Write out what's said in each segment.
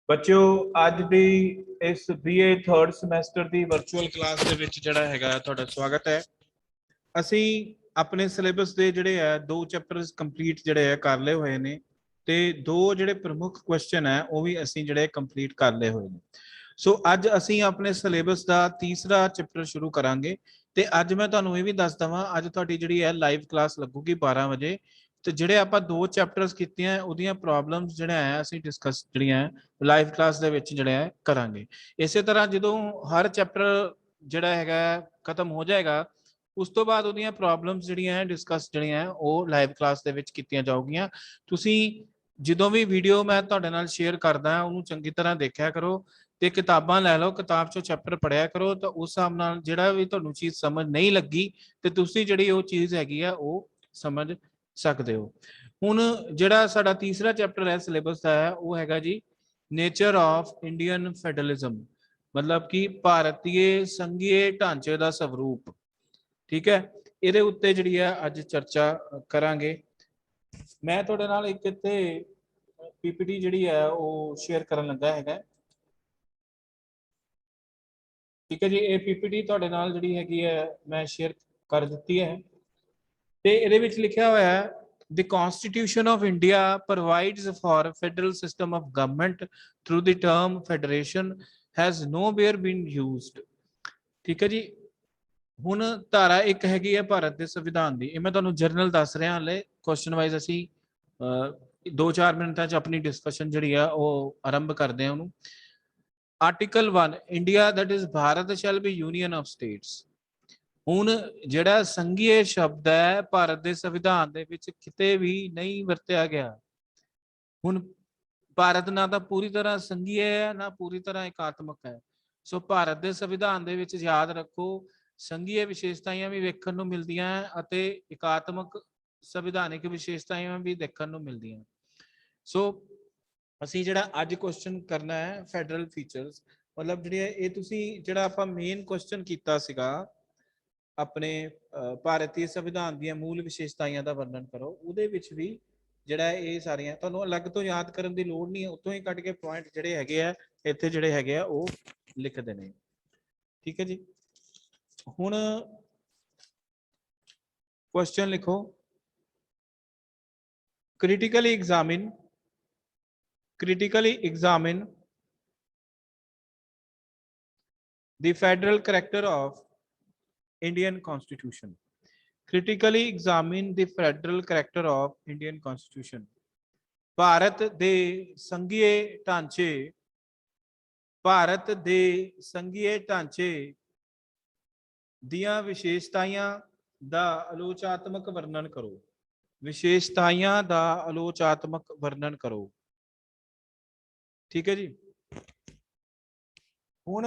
ਬੱਚਿਓ ਅੱਜ ਦੀ ਇਸ BA ਥਰਡ ਸਮੈਸਟਰ ਦੀ ਵਰਚੁਅਲ ਕਲਾਸ ਦੇ ਵਿੱਚ ਜਿਹੜਾ ਹੈਗਾ ਤੁਹਾਡਾ ਸਵਾਗਤ ਹੈ। ਅਸੀਂ ਆਪਣੇ ਸਿਲੇਬਸ ਦੇ ਜਿਹੜੇ ਆ ਦੋ ਚੈਪਟਰਸ ਕੰਪਲੀਟ ਜਿਹੜੇ ਆ ਕਰ ਲਏ ਹੋਏ ਨੇ ਤੇ ਦੋ ਜਿਹੜੇ ਪ੍ਰਮੁੱਖ ਕੁਐਸਚਨ ਹੈ ਉਹ ਵੀ ਅਸੀਂ ਜਿਹੜੇ ਕੰਪਲੀਟ ਕਰ ਲਏ ਹੋਏ ਨੇ। ਸੋ ਅੱਜ ਅਸੀਂ ਆਪਣੇ ਸਿਲੇਬਸ ਦਾ ਤੀਸਰਾ ਚੈਪਟਰ ਸ਼ੁਰੂ ਕਰਾਂਗੇ ਤੇ ਅੱਜ ਮੈਂ ਤੁਹਾਨੂੰ ਇਹ ਵੀ ਦੱਸ ਦਵਾਂ ਅੱਜ ਤੁਹਾਡੀ ਜਿਹੜੀ ਹੈ ਲਾਈਵ ਕਲਾਸ ਲੱਗੂਗੀ 12 ਵਜੇ ਤੇ ਜਿਹੜੇ ਆਪਾਂ ਦੋ ਚੈਪਟਰਸ ਕੀਤੀਆਂ ਉਹਦੀਆਂ ਪ੍ਰੋਬਲਮਸ ਜਿਹੜਾ ਹੈ ਅਸੀਂ ਡਿਸਕਸ ਜਿਹੜੀਆਂ ਲਾਈਵ ਕਲਾਸ ਦੇ ਵਿੱਚ ਜਿਹੜਾ ਕਰਾਂਗੇ। ਇਸੇ ਤਰ੍ਹਾਂ ਜਦੋਂ ਹਰ ਚੈਪਟਰ ਜਿਹੜਾ ਹੈਗਾ ਖਤਮ ਹੋ ਜਾਏਗਾ ਉਸ ਤੋਂ ਬਾਅਦ ਉਹਦੀਆਂ ਪ੍ਰੋਬਲਮਸ ਜਿਹੜੀਆਂ ਡਿਸਕਸ ਜਿਹੜੀਆਂ ਉਹ ਲਾਈਵ ਕਲਾਸ ਦੇ ਵਿੱਚ ਕੀਤੀਆਂ ਜਾਊਗੀਆਂ। ਤੁਸੀਂ ਜਦੋਂ ਵੀ ਵੀਡੀਓ ਮੈਂ ਤੁਹਾਡੇ ਨਾਲ ਸ਼ੇਅਰ ਕਰਦਾ ਉਹਨੂੰ ਚੰਗੀ ਤਰ੍ਹਾਂ ਦੇਖਿਆ ਕਰੋ ਤੇ ਕਿਤਾਬਾਂ ਲੈ ਲਓ, ਕਿਤਾਬ ਚੋਂ ਚੈਪਟਰ ਪੜ੍ਹਿਆ ਕਰੋ ਤਾਂ ਉਸ ਹਿਸਾਬ ਨਾਲ ਜਿਹੜਾ ਵੀ ਤੁਹਾਨੂੰ ਚੀਜ਼ ਸਮਝ ਨਹੀਂ ਲੱਗੀ ਤੇ ਤੁਸੀਂ ਜਿਹੜੀ ਉਹ ਚੀਜ਼ ਹੈਗੀ ਆ ਉਹ ਸਮਝ ਸਕਦੇ ਹੋ। ਹੁਣ ਜਿਹੜਾ ਸਾਡਾ ਤੀਸਰਾ ਚੈਪਟਰ ਹੈ ਸਿਲੇਬਸ ਦਾ ਹੈ ਉਹ ਹੈਗਾ ਜੀ ਨੇਚਰ ਆਫ ਇੰਡੀਅਨ ਫੈਡਰਲਿਜ਼ਮ, ਮਤਲਬ ਕਿ ਭਾਰਤੀ ਸੰਘੀਏ ਢਾਂਚੇ ਦਾ ਸਵਰੂਪ। ਠੀਕ ਹੈ, ਇਹਦੇ ਉੱਤੇ ਜਿਹੜੀ ਹੈ ਅੱਜ ਚਰਚਾ ਕਰਾਂਗੇ। ਮੈਂ ਤੁਹਾਡੇ ਨਾਲ ਇੱਕ ਇੱਥੇ PPT ਜਿਹੜੀ ਹੈ ਉਹ ਸ਼ੇਅਰ ਕਰਨ ਲੱਗਾ ਹੈਗਾ। ਠੀਕ ਹੈ ਜੀ, ਇਹ PPT ਤੁਹਾਡੇ ਨਾਲ ਜਿਹੜੀ ਹੈਗੀ ਹੈ ਮੈਂ ਸ਼ੇਅਰ ਕਰ ਦਿੱਤੀ ਹੈ ਤੇ ਇਹਦੇ ਵਿੱਚ ਲਿਖਿਆ ਹੋਇਆ ਹੈ The Constitution of India provides for federal system of government through the term federation has nowhere been used। ਠੀਕ ਹੈ ਜੀ, ਹੁਣ ਧਾਰਾ ਇੱਕ ਹੈਗੀ ਹੈ ਭਾਰਤ ਦੇ ਸੰਵਿਧਾਨ ਦੀ, ਇਹ ਮੈਂ ਤੁਹਾਨੂੰ ਜਰਨਲ ਦੱਸ ਰਿਹਾ ਹਾਲੇ, ਕੁਐਸਚਨ ਵਾਈਜ਼ ਅਸੀਂ 2-4 ਮਿੰਟਾਂ 'ਚ ਆਪਣੀ ਡਿਸਕਸ਼ਨ ਜਿਹੜੀ ਆ ਉਹ ਆਰੰਭ ਕਰਦੇ ਹਾਂ ਉਹਨੂੰ। Article 1 India that is Bharat shall be union of states. ਹੁਣ ਜਿਹੜਾ ਸੰਘੀਏ ਸ਼ਬਦ ਹੈ ਭਾਰਤ ਦੇ ਸੰਵਿਧਾਨ ਦੇ ਵਿੱਚ ਕਿਤੇ ਵੀ ਨਹੀਂ ਵਰਤਿਆ ਗਿਆ। ਹੁਣ ਭਾਰਤ ਨਾ ਤਾਂ ਪੂਰੀ ਤਰ੍ਹਾਂ ਸੰਘੀਏ ਹੈ ਨਾ ਪੂਰੀ ਤਰ੍ਹਾਂ ਇਕਾਤਮਕ ਹੈ। ਸੋ ਭਾਰਤ ਦੇ ਸੰਵਿਧਾਨ ਦੇ ਵਿੱਚ ਯਾਦ ਰੱਖੋ ਸੰਘੀਏ ਵਿਸ਼ੇਸ਼ਤਾਵਾਂ ਵੀ ਵੇਖਣ ਨੂੰ ਮਿਲਦੀਆਂ ਅਤੇ ਇਕਾਤਮਕ ਸੰਵਿਧਾਨਿਕ ਵਿਸ਼ੇਸ਼ਤਾਵਾਂ ਵੀ ਦੇਖਣ ਨੂੰ ਮਿਲਦੀਆਂ। ਸੋ ਅਸੀਂ ਜਿਹੜਾ ਅੱਜ ਕੁਐਸਚਨ ਕਰਨਾ ਹੈ ਫੈਡਰਲ ਫੀਚਰਸ, ਮਤਲਬ ਜਿਹੜੇ ਇਹ ਤੁਸੀਂ ਜਿਹੜਾ ਆਪਾਂ ਮੇਨ ਕੁਐਸਚਨ ਕੀਤਾ ਸੀਗਾ ਆਪਣੇ ਭਾਰਤੀ ਸੰਵਿਧਾਨ ਦੀਆਂ ਮੂਲ ਵਿਸ਼ੇਸ਼ਤਾਵਾਂ ਦਾ ਵਰਣਨ ਕਰੋ, ਉਹਦੇ ਵਿੱਚ ਵੀ ਜਿਹੜਾ ਇਹ ਸਾਰੀਆਂ ਤੁਹਾਨੂੰ ਅਲੱਗ ਤੋਂ ਯਾਦ ਕਰਨ ਦੀ ਲੋੜ ਨਹੀਂ ਹੈ, ਉੱਥੋਂ ਹੀ ਕੱਢ ਕੇ ਪੁਆਇੰਟ ਜਿਹੜੇ ਹੈਗੇ ਆ ਇੱਥੇ ਜਿਹੜੇ ਹੈਗੇ ਆ ਉਹ ਲਿਖਦੇ ਨੇ। ਠੀਕ ਹੈ ਜੀ, ਹੁਣ ਕੁਐਸਚਨ ਲਿਖੋ critically examine the federal character of Indian Constitution। critically examine the federal character of Indian Constitution। Bharat ਦੇ ਸੰਘੀਏ ਢਾਂਚੇ ਦੀਆਂ ਵਿਸ਼ੇਸ਼ਤਾਵਾਂ ਦਾ ਆਲੋਚਨਾਤਮਕ ਵਰਣਨ ਕਰੋ। ਵਿਸ਼ੇਸ਼ਤਾਵਾਂ ਦਾ ਆਲੋਚਨਾਤਮਕ ਵਰਣਨ ਕਰੋ। ਠੀਕ ਹੈ ਜੀ, ਹੁਣ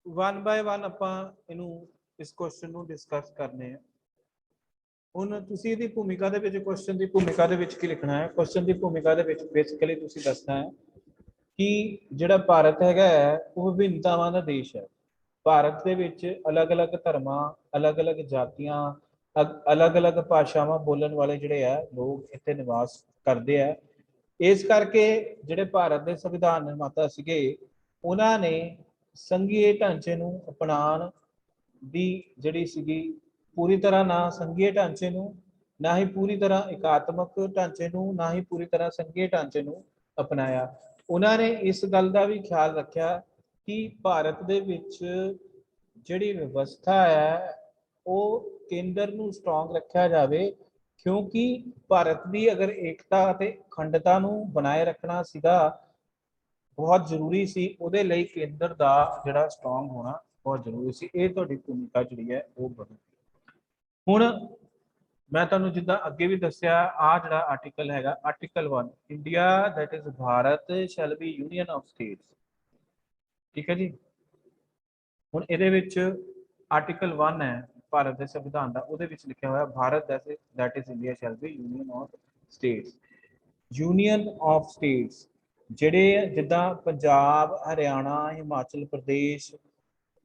1 by 1 ਆਪਾਂ ਇਹਨੂੰ ਇਸ ਕੁਐਸਚਨ ਨੂੰ ਡਿਸਕਸ ਕਰਨੇ ਆ। ਹੁਣ ਤੁਸੀਂ ਇਹਦੀ ਭੂਮਿਕਾ ਦੇ ਵਿੱਚ ਕੁਐਸਚਨ ਦੀ ਭੂਮਿਕਾ ਦੇ ਵਿੱਚ ਕੀ ਲਿਖਣਾ ਹੈ? ਕੁਐਸਚਨ ਦੀ ਭੂਮਿਕਾ ਦੇ ਵਿੱਚ ਬੇਸਿਕਲੀ ਤੁਸੀਂ ਦੱਸਣਾ ਹੈ ਕਿ ਜਿਹੜਾ ਭਾਰਤ ਹੈਗਾ ਉਹ ਵਿਭਿੰਨਤਾਵਾਂ ਦਾ ਦੇਸ਼ ਹੈ। ਭਾਰਤ ਦੇ ਵਿੱਚ ਅਲੱਗ-ਅਲੱਗ ਧਰਮਾਂ, ਅਲੱਗ-ਅਲੱਗ ਜਾਤੀਆਂ, ਅਲੱਗ-ਅਲੱਗ ਭਾਸ਼ਾਵਾਂ ਬੋਲਣ ਵਾਲੇ ਜਿਹੜੇ ਆ ਲੋਕ ਇੱਥੇ ਨਿਵਾਸ ਕਰਦੇ ਆ। ਇਸ ਕਰਕੇ ਜਿਹੜੇ ਭਾਰਤ ਦੇ ਸੰਵਿਧਾਨ ਨਿਰਮਾਤਾ ਸੀਗੇ ਉਹਨਾਂ ਨੇ ਸੰਘੀਏ ਢਾਂਚੇ ਨੂੰ ਅਪਣਾਉਣ ਦੀ ਜਿਹੜੀ ਸੀਗੀ ਪੂਰੀ ਤਰ੍ਹਾਂ ਨਾ ਸੰਘੀਏ ਢਾਂਚੇ ਨੂੰ, ਨਾ ਹੀ ਪੂਰੀ ਤਰ੍ਹਾਂ ਇਕਾਤਮਕ ਢਾਂਚੇ ਨੂੰ, ਨਾ ਹੀ ਪੂਰੀ ਤਰ੍ਹਾਂ ਸੰਘੀਏ ਢਾਂਚੇ ਨੂੰ ਅਪਣਾਇਆ। ਉਹਨਾਂ ਨੇ ਇਸ ਗੱਲ ਦਾ ਵੀ ਖਿਆਲ ਰੱਖਿਆ ਕਿ ਭਾਰਤ ਦੇ ਵਿੱਚ ਜਿਹੜੀ ਵਿਵਸਥਾ ਹੈ ਉਹ ਕੇਂਦਰ ਨੂੰ ਸਟਰੋਂਗ ਰੱਖਿਆ ਜਾਵੇ, ਕਿਉਂਕਿ ਭਾਰਤ ਦੀ ਅਗਰ ਏਕਤਾ ਅਤੇ ਅਖੰਡਤਾ ਨੂੰ ਬਣਾਏ ਰੱਖਣਾ ਸੀਗਾ ਬਹੁਤ ਜ਼ਰੂਰੀ ਸੀ, ਉਹਦੇ ਲਈ ਕੇਂਦਰ ਦਾ ਜਿਹੜਾ ਸਟਰੋਂਗ ਹੋਣਾ ਬਹੁਤ ਜ਼ਰੂਰੀ ਸੀ। ਇਹ ਤੁਹਾਡੀ ਭੂਮਿਕਾ ਜਿਹੜੀ ਹੈ ਉਹ ਬਣੂਗੀ। ਹੁਣ ਮੈਂ ਤੁਹਾਨੂੰ ਜਿੱਦਾਂ ਅੱਗੇ ਵੀ ਦੱਸਿਆ ਆ ਜਿਹੜਾ ਆਰਟੀਕਲ ਹੈਗਾ article 1 India that is Bharat shall be union of states. ਠੀਕ ਹੈ ਜੀ, ਹੁਣ ਇਹਦੇ ਵਿੱਚ ਆਰਟੀਕਲ 1 ਹੈ ਭਾਰਤ ਦੇ ਸੰਵਿਧਾਨ ਦਾ, ਉਹਦੇ ਵਿੱਚ ਲਿਖਿਆ ਹੋਇਆ Bharat that is India shall be union of states. Union of states ਜਿਹੜੇ ਜਿੱਦਾਂ ਪੰਜਾਬ, ਹਰਿਆਣਾ, ਹਿਮਾਚਲ ਪ੍ਰਦੇਸ਼,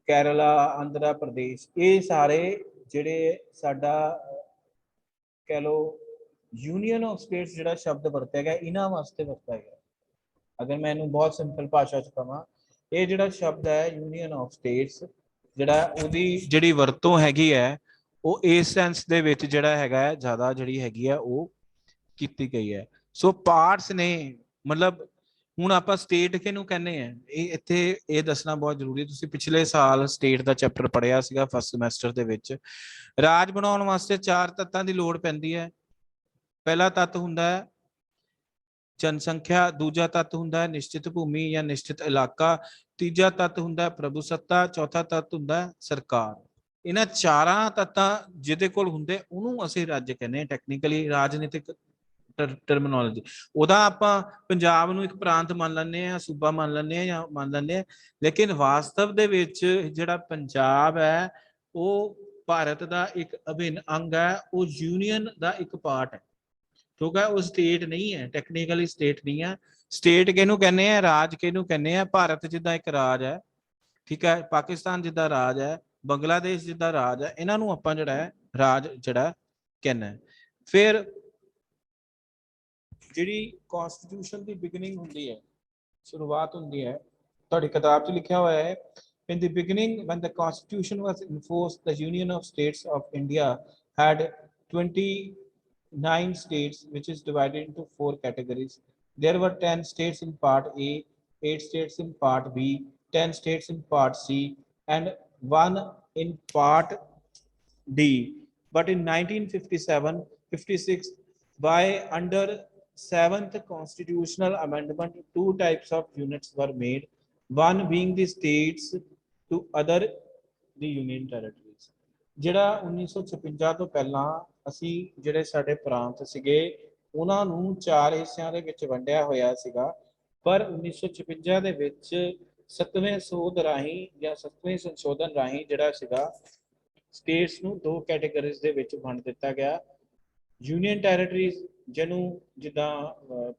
ਕੇਰਲਾ, ਆਂਧਰਾ ਪ੍ਰਦੇਸ਼, ਇਹ ਸਾਰੇ ਜਿਹੜੇ ਸਾਡਾ ਕਹਿ ਲਓ ਯੂਨੀਅਨ ਆਫ ਸਟੇਟਸ ਜਿਹੜਾ ਸ਼ਬਦ ਵਰਤਿਆ ਗਿਆ ਇਹਨਾਂ ਵਾਸਤੇ ਵਰਤਿਆ ਗਿਆ। अगर मैं इन्हू बहुत सिंपल भाषा च कहां, ये जिहड़ा शब्द है यूनियन ऑफ स्टेट्स, जिहड़ा उहदी जिहड़ी वरतों हैगी है वो इस सेंस दे विच जिहड़ा हैगा ज्यादा जिहड़ी हैगी है वो कीती गई है। सो पार्ट्स ने मतलब ਹੁਣ ਆਪਾਂ ਸਟੇਟ ਕਿਹਨੂੰ ਕਹਿੰਦੇ ਆ, ਇਹ ਇੱਥੇ ਇਹ ਦੱਸਣਾ ਬਹੁਤ ਜ਼ਰੂਰੀ। ਤੁਸੀਂ ਪਿਛਲੇ ਸਾਲ ਸਟੇਟ ਦਾ ਚੈਪਟਰ ਪੜ੍ਹਿਆ ਸੀਗਾ ਫਸਟ ਸਮੈਸਟਰ ਦੇ ਵਿੱਚ। ਰਾਜ ਬਣਾਉਣ ਵਾਸਤੇ 4 ਤੱਤਾਂ ਦੀ ਲੋੜ ਪੈਂਦੀ ਹੈ। ਪਹਿਲਾ ਤੱਤ ਹੁੰਦਾ ਹੈ ਜਨਸੰਖਿਆ, ਦੂਜਾ ਤੱਤ ਹੁੰਦਾ ਹੈ ਨਿਸ਼ਚਿਤ ਭੂਮੀ ਜਾਂ ਨਿਸ਼ਚਿਤ ਇਲਾਕਾ, ਤੀਜਾ ਤੱਤ ਹੁੰਦਾ ਹੈ ਪ੍ਰਭੂਸੱਤਾ, ਚੌਥਾ ਤੱਤ ਹੁੰਦਾ ਹੈ ਸਰਕਾਰ। ਇਹਨਾਂ ਚਾਰਾਂ ਤੱਤਾਂ ਜਿਹਦੇ ਕੋਲ ਹੁੰਦੇ ਉਹਨੂੰ ਅਸੀਂ ਰਾਜ ਕਹਿੰਦੇ ਹਾਂ ਟੈਕਨੀਕਲੀ, ਰਾਜਨੀਤਿਕ ਟਰਮੀਨੋਲੋਜੀ। ਉਹਦਾ ਆਪਾਂ ਪੰਜਾਬ ਨੂੰ ਇੱਕ ਪ੍ਰਾਂਤ ਮੰਨ ਲੈਂਦੇ ਹਾਂ, ਸੂਬਾ ਮੰਨ ਲੈਂਦੇ ਹਾਂ ਜਾਂ ਮੰਨ ਲੈਂਦੇ ਹਾਂ, ਲੇਕਿਨ ਵਾਸਤਵ ਦੇ ਵਿੱਚ ਜਿਹੜਾ ਪੰਜਾਬ ਹੈ ਉਹ ਭਾਰਤ ਦਾ ਇੱਕ ਅਭਿੰਨ ਅੰਗ ਹੈ, ਉਹ ਯੂਨੀਅਨ ਦਾ ਇੱਕ ਪਾਰਟ ਹੈ, ਕਿਉਂਕਿ ਉਹ ਸਟੇਟ ਨਹੀਂ ਹੈ, ਟੈਕਨੀਕਲੀ ਸਟੇਟ ਨਹੀਂ ਹੈ। ਸਟੇਟ ਕਿਹਨੂੰ ਕਹਿੰਦੇ ਆ, ਰਾਜ ਕਿਹਨੂੰ ਕਹਿੰਦੇ ਆ। ਭਾਰਤ ਜਿੱਦਾਂ ਇੱਕ ਰਾਜ ਹੈ, ਠੀਕ ਹੈ, ਪਾਕਿਸਤਾਨ ਜਿੱਦਾਂ ਰਾਜ ਹੈ, ਬੰਗਲਾਦੇਸ਼ ਜਿੱਦਾਂ ਰਾਜ ਹੈ, ਇਹਨਾਂ ਨੂੰ ਆਪਾਂ ਜਿਹੜਾ ਹੈ ਰਾਜ ਜਿਹੜਾ ਕਹਿੰਦੇ ਆ। ਫਿਰ ਜਿਹੜੀ ਕਨਸਟੀਟਿਊਸ਼ਨ ਦੀ ਬਿਗਨਿੰਗ ਹੁੰਦੀ ਹੈ, ਸ਼ੁਰੂਆਤ ਹੁੰਦੀ ਹੈ, ਤੁਹਾਡੀ ਕਿਤਾਬ 'ਚ ਲਿਖਿਆ ਹੋਇਆ ਹੈ in the beginning when the constitution was enforced, the union of states of India had 29 states, which is divided into 4 categories. There were 10 states in part A, 8 states in part B, 10 states in part C, and 1 in part D. But in 1957-56, by under 7th constitutional amendment, 2 types of units were made, one being the states to other the union territories. ਜਿਹੜਾ 1956 ਤੋਂ ਪਹਿਲਾਂ ਅਸੀਂ ਜਿਹੜੇ ਸਾਡੇ ਪ੍ਰਾਂਤ ਸੀਗੇ ਉਹਨਾਂ ਨੂੰ 4 ਹਿੱਸਿਆਂ ਦੇ ਵਿੱਚ ਵੰਡਿਆ ਹੋਇਆ ਸੀਗਾ, ਪਰ 1956 ਦੇ ਵਿੱਚ 7ਵੇਂ ਸੋਧ ਰਾਹੀਂ ਜਾਂ 7ਵੇਂ ਸੰਸ਼ੋਧਨ ਰਾਹੀਂ ਜਿਹੜਾ ਸੀਗਾ ਸਟੇਟਸ ਨੂੰ 2 ਕੈਟੇਗਰੀਜ਼ ਦੇ ਵਿੱਚ ਵੰਡ ਦਿੱਤਾ ਗਿਆ। ਯੂਨੀਅਨ ਟੈਰੀਟਰੀਜ਼ ਜਿਹਨੂੰ ਜਿੱਦਾਂ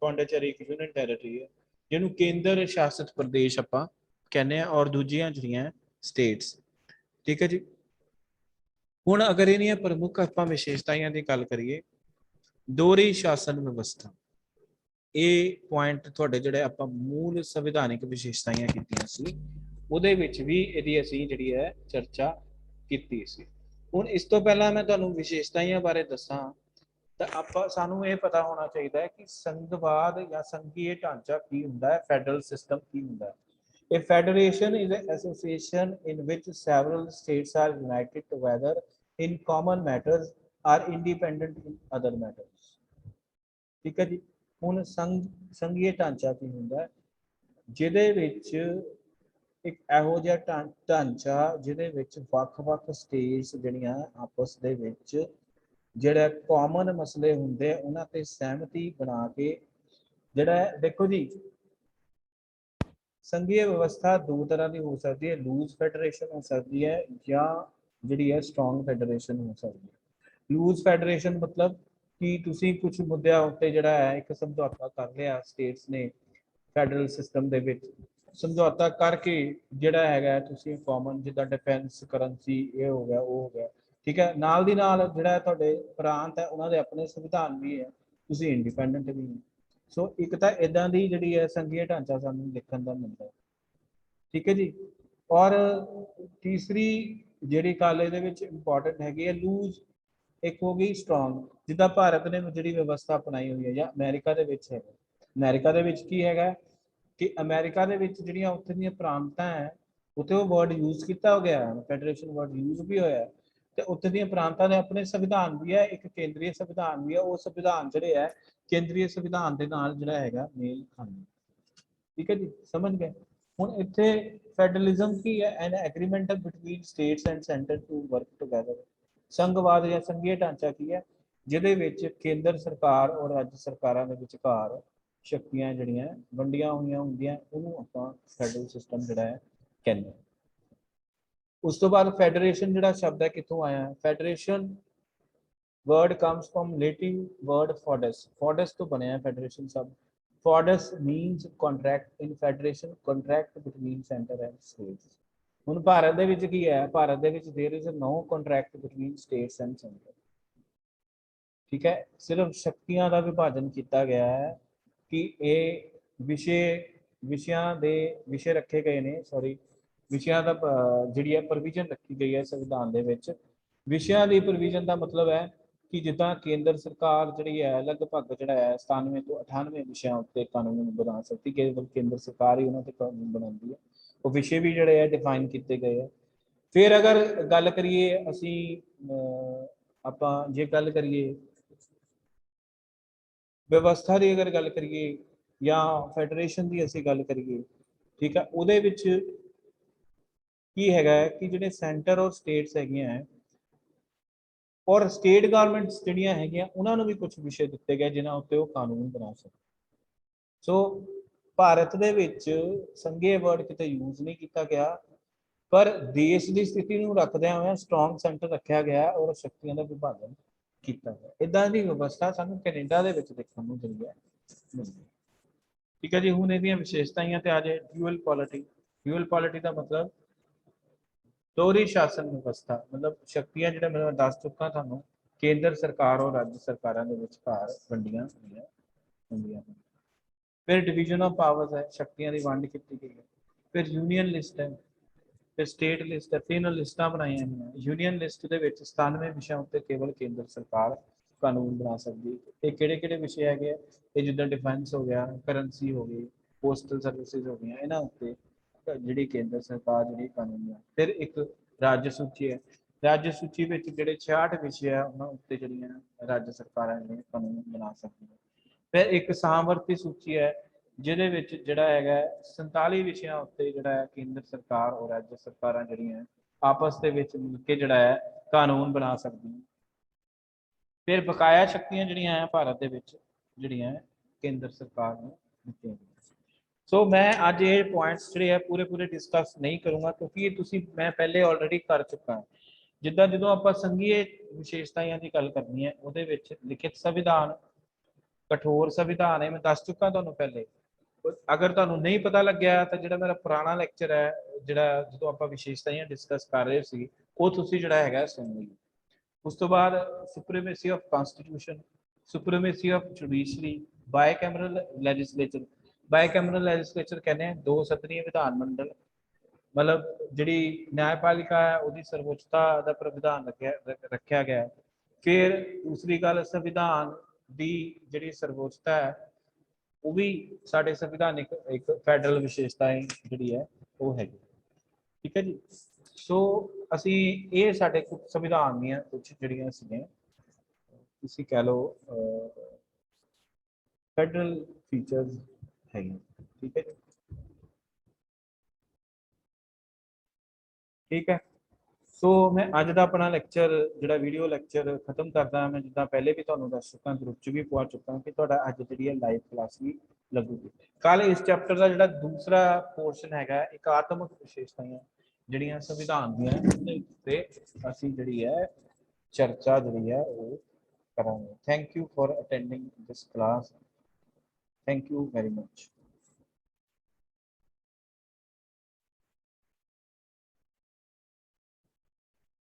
ਪੌਂਡੀਚੇਰੀ ਇੱਕ ਯੂਨੀਅਨ ਟੈਰੀਟਰੀ ਹੈ, ਜਿਹਨੂੰ ਕੇਂਦਰ ਸ਼ਾਸਿਤ ਪ੍ਰਦੇਸ਼ ਆਪਾਂ ਕਹਿੰਦੇ ਆ, ਔਰ ਦੂਜੀਆਂ ਜਿਹੜੀਆਂ ਸਟੇਟਸ, ਠੀਕ ਹੈ ਜੀ। ਹੁਣ ਅਗਰ ਇਹਦੀਆਂ ਪ੍ਰਮੁੱਖ ਆਪਾਂ ਵਿਸ਼ੇਸ਼ਤਾਵਾਂ ਦੀ ਗੱਲ ਕਰੀਏ, ਦੋਹਰੀ ਸ਼ਾਸਨ ਵਿਵਸਥਾ, ਇਹ ਪੁਆਇੰਟ ਤੁਹਾਡੇ ਜਿਹੜੇ ਆਪਾਂ ਮੂਲ ਸੰਵਿਧਾਨਿਕ ਵਿਸ਼ੇਸ਼ਤਾਵਾਂ ਕੀਤੀਆਂ ਸੀ ਉਹਦੇ ਵਿੱਚ ਵੀ ਇਹਦੀ ਅਸੀਂ ਜਿਹੜੀ ਹੈ ਚਰਚਾ ਕੀਤੀ ਸੀ। ਹੁਣ ਇਸ ਤੋਂ ਪਹਿਲਾਂ ਮੈਂ ਤੁਹਾਨੂੰ ਵਿਸ਼ੇਸ਼ਤਾਵਾਂ ਬਾਰੇ ਦੱਸਾਂ ਤਾਂ ਆਪਾਂ ਸਾਨੂੰ ਇਹ ਪਤਾ ਹੋਣਾ ਚਾਹੀਦਾ ਹੈ ਕਿ ਸੰਘਵਾਦ ਜਾਂ ਸੰਘੀय ਢਾਂਚਾ ਕੀ ਹੁੰਦਾ ਹੈ, ਫੈਡਰਲ ਸਿਸਟਮ ਕੀ ਹੁੰਦਾ ਹੈ। A federation is an association in which several states are united together in common matters or independent in other matters. ਠੀਕ ਹੈ ਜੀ। ਹੁਣ ਸੰਘੀय ਢਾਂਚਾ ਕੀ ਹੁੰਦਾ ਹੈ, ਜਿਹਦੇ ਵਿੱਚ ਇੱਕ ਇਹੋ ਜਿਹਾ ਢਾਂਚਾ ਜਿਹਦੇ ਵਿੱਚ ਵੱਖ-ਵੱਖ ਸਟੇਟਸ ਜਿਹੜੀਆਂ ਆਪਸ ਦੇ ਵਿੱਚ ਜਿਹੜੇ ਕਾਮਨ ਮਸਲੇ ਹੁੰਦੇ ਉਹਨਾਂ ਤੇ ਸਹਿਮਤੀ ਬਣਾ ਕੇ ਜਿਹੜਾ ਦੇਖੋ ਜੀ संघीय व्यवस्था 2 तरह की हो सकती है, लूज फेडरेशन हो सकती है या जी है स्ट्रॉन्ग फेडरेशन हो सकती है। लूज फेडरेशन मतलब कि तुसी कुछ मुद्दों उत्ते जिहड़ा है एक समझौता कर लिया स्टेट्स ने फैडरल सिस्टम दे विच, समझौता करके जिहड़ा हैगा तुसी कॉमन जिद्दां डिफेंस करंसी ये हो गया वो हो गया, ठीक है। नाल दी नाल जिहड़ा तुहाडे प्रांत है उन्हां दे अपने संविधान भी है, तुसी इंडिपेंडेंट भी है। सो एक तो इदा की जी है संघीय ढांचा सानू देखने का मिलता है, ठीक है जी। और तीसरी जी गल ये इंपॉर्टेंट हैगी है लूज, एक हो गई स्ट्रॉन्ग, जिदा भारत ने जी व्यवस्था अपनाई हुई है या अमेरिका के है। अमेरिका की है कि अमेरिका के उत्थे दी प्रांतां है उत्थे वो वर्ड यूज किया हो गया, फैडरेशन वर्ड यूज भी होया है, तो उत्थे दी प्रांतां दे अपने संविधान भी है, एक केंद्रीय संविधान भी है। वो संविधान जिहड़े है केंद्रीय संविधान के नाल जिहड़ा हैगा मेल खांदे, ठीक है जी, समझ गए। हुण इत्थे फेडरलिज्म की है, an agreement between states and centre to work together. संघवाद या संघीय ढांचा की है जिहदे विच केंद्र सरकार और राज्य सरकारां दे विचकार शक्तियां जिहड़ियां वंडियां होईयां हुंदियां उहनूं आपां फेडरल सिस्टम जिहड़ा है कहंदे। उस तो बाद फेडरेशन जिहड़ा शब्द है कित्थों आया है, federation word comes from Latin word feudus, feudus तो बने हैं फेडरेशन शब्द। feudus means contract, in federation contract between center and states। हुण भारत दे विच की है, भारत दे विच there is no contract between states and center, ठीक है। सिर्फ शक्तियां का विभाजन किया गया है कि ये विषय ਵਿਸ਼ਿਆਂ ਦੇ ਵਿਸ਼ੇ ਰੱਖੇ ਗਏ ਨੇ, ਸੌਰੀ ਵਿਸ਼ਿਆਂ ਦਾ ਜਿਹੜੀ ਹੈ ਪ੍ਰੋਵੀਜ਼ਨ ਰੱਖੀ ਗਈ ਹੈ ਸੰਵਿਧਾਨ ਦੇ ਵਿੱਚ। ਵਿਸ਼ਿਆਂ ਦੀ ਪ੍ਰੋਵੀਜ਼ਨ ਦਾ ਮਤਲਬ ਹੈ ਕਿ ਜਿੱਦਾਂ ਕੇਂਦਰ ਸਰਕਾਰ ਜਿਹੜੀ ਹੈ ਲਗਭਗ ਜਿਹੜਾ ਹੈ 97 ਤੋਂ 98 ਵਿਸ਼ਿਆਂ ਉੱਤੇ ਕਾਨੂੰਨ ਬਣਾ ਸਕਦੀ, ਕੇਂਦਰ ਸਰਕਾਰ ਹੀ ਉਹਨਾਂ ਤੇ ਕਾਨੂੰਨ ਬਣਾਉਂਦੀ ਹੈ। ਉਹ ਵਿਸ਼ੇ ਵੀ ਜਿਹੜੇ ਹੈ ਡਿਫਾਈਨ ਕੀਤੇ ਗਏ ਆ। ਫਿਰ ਅਗਰ ਗੱਲ ਕਰੀਏ ਅਸੀਂ ਆਪਾਂ ਜੇ ਗੱਲ ਕਰੀਏ ਵਿਵਸਥਾ ਦੀ, ਅਗਰ ਗੱਲ ਕਰੀਏ ਜਾਂ ਫੈਡਰੇਸ਼ਨ ਦੀ ਅਸੀਂ ਗੱਲ ਕਰੀਏ, ਠੀਕ ਹੈ, ਉਹਦੇ ਵਿੱਚ ਕੀ ਹੈਗਾ ਕਿ ਜਿਹੜੇ ਸੈਂਟਰ ਔਰ ਸਟੇਟਸ ਹੈਗੀਆਂ ਹੈ ਔਰ ਸਟੇਟ ਗਵਰਨਮੈਂਟਸ ਜਿਹੜੀਆਂ ਹੈਗੀਆਂ ਉਹਨਾਂ ਨੂੰ ਵੀ ਕੁਝ ਵਿਸ਼ੇ ਦਿੱਤੇ ਗਏ ਜਿਨ੍ਹਾਂ ਉੱਤੇ ਉਹ ਕਾਨੂੰਨ ਬਣਾ ਸਕਣ। ਸੋ ਭਾਰਤ ਦੇ ਵਿੱਚ ਸੰਘੀय ਵਰਡ ਕਿਤੇ ਯੂਜ਼ ਨਹੀਂ ਕੀਤਾ ਗਿਆ, ਪਰ ਦੇਸ਼ ਦੀ ਸਥਿਤੀ ਨੂੰ ਰੱਖਦਿਆਂ ਹੋਇਆ ਸਟਰੋਂਗ ਸੈਂਟਰ ਰੱਖਿਆ ਗਿਆ ਔਰ ਸ਼ਕਤੀਆਂ ਦਾ ਵਿਭਾਜਨ ਕੀਤਾ ਗਿਆ। ਇਦਾਂ ਦੀ ਵਿਵਸਥਾ ਸਾਨੂੰ ਕੈਨੇਡਾ ਦੇ ਵਿੱਚ ਦੇਖਣ ਨੂੰ ਮਿਲੀ ਹੈ। ਠੀਕ ਹੈ ਜੀ। ਹੁਣ ਇਹਦੀਆਂ ਵਿਸ਼ੇਸ਼ਤਾਵਾਂ ਤੇ ਆ ਜਾਏ। Dual polity. ਡਿਊਅਲ ਪੋਲਿਟੀ ਦਾ ਮਤਲਬ ਦੋਹਰੀ ਸ਼ਾਸਨ ਵਿਵਸਥਾ, ਮਤਲਬ ਸ਼ਕਤੀਆਂ ਜਿਹੜਾ ਮੈਂ ਦੱਸ ਚੁੱਕਾ ਤੁਹਾਨੂੰ, ਕੇਂਦਰ ਸਰਕਾਰ ਔਰ ਰਾਜ ਸਰਕਾਰਾਂ ਦੇ ਵਿਚਕਾਰ ਵੰਡੀਆਂ ਹੁੰਦੀਆਂ ਹਨ। ਫਿਰ ਡਿਵੀਜ਼ਨ ਆਫ ਪਾਵਰਸ ਹੈ, ਸ਼ਕਤੀਆਂ ਦੀ ਵੰਡ ਕੀਤੀ ਗਈ ਹੈ। ਫਿਰ ਯੂਨੀਅਨ ਲਿਸਟ ਹੈ, ਫਿਰ ਸਟੇਟ ਲਿਸਟ ਹੈ। ਤਿੰਨ ਲਿਸਟਾਂ ਬਣਾਈਆਂ ਹੋਈਆਂ। ਯੂਨੀਅਨ ਲਿਸਟ ਦੇ ਵਿੱਚ 97 ਵਿਸ਼ਿਆਂ ਉੱਤੇ ਕੇਵਲ ਕੇਂਦਰ ਸਰਕਾਰ ਕਾਨੂੰਨ ਬਣਾ ਸਕਦੀ ਹੈ। ਇਹ ਕਿਹੜੇ ਕਿਹੜੇ ਵਿਸ਼ੇ ਹੈਗੇ ਆ? ਇਹ ਜਿੱਦਾਂ ਡਿਫੈਂਸ ਹੋ ਗਿਆ, ਕਰੰਸੀ ਹੋ ਗਈ, ਪੋਸਟਲ ਸਰਵਿਸਿਜ਼ ਹੋ ਗਈਆਂ, ਇਹਨਾਂ ਉੱਤੇ ਜਿਹੜੀ ਕੇਂਦਰ ਸਰਕਾਰ ਜਿਹੜੀ ਕਾਨੂੰਨ ਬਣਾ। ਫਿਰ ਇੱਕ ਰਾਜ ਸੂਚੀ ਹੈ। ਰਾਜ ਸੂਚੀ ਵਿੱਚ ਜਿਹੜੇ 66 ਵਿਸ਼ੇ ਆ ਉਹਨਾਂ ਉੱਤੇ ਜਿਹੜੀਆਂ ਰਾਜ ਸਰਕਾਰਾਂ ਜਿਹੜੀਆਂ ਕਾਨੂੰਨ ਬਣਾ ਸਕਦੀਆਂ। ਫਿਰ ਇੱਕ ਸਾਮਵਰਤੀ ਸੂਚੀ ਹੈ ਜਿਹਦੇ ਵਿੱਚ ਜਿਹੜਾ ਹੈਗਾ 47 ਵਿਸ਼ਿਆਂ ਉੱਤੇ ਜਿਹੜਾ ਹੈ ਕੇਂਦਰ ਸਰਕਾਰ ਔਰ ਰਾਜ ਸਰਕਾਰਾਂ ਜਿਹੜੀਆਂ ਆਪਸ ਦੇ ਵਿੱਚ ਮਿਲ ਕੇ ਜਿਹੜਾ ਹੈ ਕਾਨੂੰਨ ਬਣਾ ਸਕਦੀਆਂ। ਫਿਰ ਬਕਾਇਆ ਸ਼ਕਤੀਆਂ ਜਿਹੜੀਆਂ ਹੈ ਭਾਰਤ ਦੇ ਵਿੱਚ ਜਿਹੜੀਆਂ ਕੇਂਦਰ ਸਰਕਾਰ ਨੂੰ ਦਿੱਤੀਆਂ ਗਈਆਂ। ਸੋ ਮੈਂ ਅੱਜ ਇਹ ਪੁਆਇੰਟਸ ਜਿਹੜੇ ਆ ਪੂਰੇ ਡਿਸਕਸ ਨਹੀਂ ਕਰੂੰਗਾ ਕਿਉਂਕਿ ਤੁਸੀਂ ਮੈਂ ਪਹਿਲੇ ਆਲਰੇਡੀ ਕਰ ਚੁੱਕਾ। ਜਿੱਦਾਂ ਜਦੋਂ ਆਪਾਂ ਸੰਘੀय ਵਿਸ਼ੇਸ਼ਤਾਵਾਂ ਦੀ ਗੱਲ ਕਰਨੀ ਹੈ ਉਹਦੇ ਵਿੱਚ ਲਿਖਿਤ ਸੰਵਿਧਾਨ, ਕਠੋਰ ਸੰਵਿਧਾਨ ਹੈ, ਮੈਂ ਦੱਸ ਚੁੱਕਾ ਤੁਹਾਨੂੰ ਪਹਿਲੇ। ਅਗਰ ਤੁਹਾਨੂੰ ਨਹੀਂ ਪਤਾ ਲੱਗਿਆ ਤਾਂ ਜਿਹੜਾ ਮੇਰਾ ਪੁਰਾਣਾ ਲੈਕਚਰ ਹੈ ਜਿਹੜਾ ਜਦੋਂ ਆਪਾਂ ਵਿਸ਼ੇਸ਼ਤਾਵਾਂ ਡਿਸਕਸ ਕਰ ਰਹੇ ਸੀ ਉਹ ਤੁਸੀਂ ਜਿਹੜਾ ਹੈਗਾ ਸੁਣ ਲਓ। ਉਸ ਤੋਂ ਬਾਅਦ supremacy of constitution, supremacy of judiciary, bicameral legislature. Bicameral legislature ਕਹਿੰਦੇ ਆ ਦੋ ਸਦਨੀ ਵਿਧਾਨ ਮੰਡਲ, ਮਤਲਬ ਜਿਹੜੀ ਨਿਆਂਪਾਲਿਕਾ ਹੈ ਉਹਦੀ ਸਰਵੋੱਚਤਾ ਦਾ ਪ੍ਰਵਿਧਾਨ ਰੱਖਿਆ ਗਿਆ। ਫਿਰ ਦੂਸਰੀ ਗੱਲ ਸੰਵਿਧਾਨ ਦੀ ਜਿਹੜੀ ਸਰਵੋੱਚਤਾ ਹੈ ਉਹ ਵੀ ਸਾਡੇ ਸੰਵਿਧਾਨਿਕ ਇੱਕ ਫੈਡਰਲ ਵਿਸ਼ੇਸ਼ਤਾ ਜਿਹੜੀ ਹੈ ਉਹ ਹੈਗੀ। ਠੀਕ ਹੈ ਜੀ। ਸੋ ਅਸੀਂ ਇਹ ਸਾਡੇ ਕੁਝ ਸੰਵਿਧਾਨ ਦੀਆਂ ਕੁਝ ਜਿਹੜੀਆਂ ਸੀਗੀਆਂ ਤੁਸੀਂ ਕਹਿ ਲਓ ਫੈਡਰਲ ਫੀਚਰਸ ਹੈਗੀਆਂ। ਠੀਕ ਹੈ ਜੀ। ਠੀਕ ਹੈ। ਸੋ ਮੈਂ ਅੱਜ ਦਾ ਆਪਣਾ ਲੈਕਚਰ ਜਿਹੜਾ ਵੀਡੀਓ ਲੈਕਚਰ ਖਤਮ ਕਰਦਾ। ਮੈਂ ਜਿੱਦਾਂ ਪਹਿਲੇ ਵੀ ਤੁਹਾਨੂੰ ਦੱਸ ਚੁੱਕਾ, ਗਰੁੱਪ 'ਚ ਵੀ ਪਹੁੰਚ ਚੁੱਕਾ ਕਿ ਤੁਹਾਡਾ ਅੱਜ ਜਿਹੜੀ ਹੈ ਲਾਈਵ ਕਲਾਸ ਵੀ ਲੱਗੂਗੀ। ਕੱਲ ਇਸ ਚੈਪਟਰ ਦਾ ਜਿਹੜਾ ਦੂਸਰਾ ਪੋਰਸ਼ਨ ਹੈਗਾ ਇਕਾਤਮਕ ਵਿਸ਼ੇਸ਼ਤਾਵਾਂ ਜਿਹੜੀਆਂ ਸੰਵਿਧਾਨ ਦੀਆਂ ਉਹਦੇ ਉੱਤੇ ਅਸੀਂ ਜਿਹੜੀ ਹੈ ਚਰਚਾ ਜਿਹੜੀ ਹੈ ਉਹ ਕਰਾਂਗੇ। Thank you for attending this class. Thank you very much.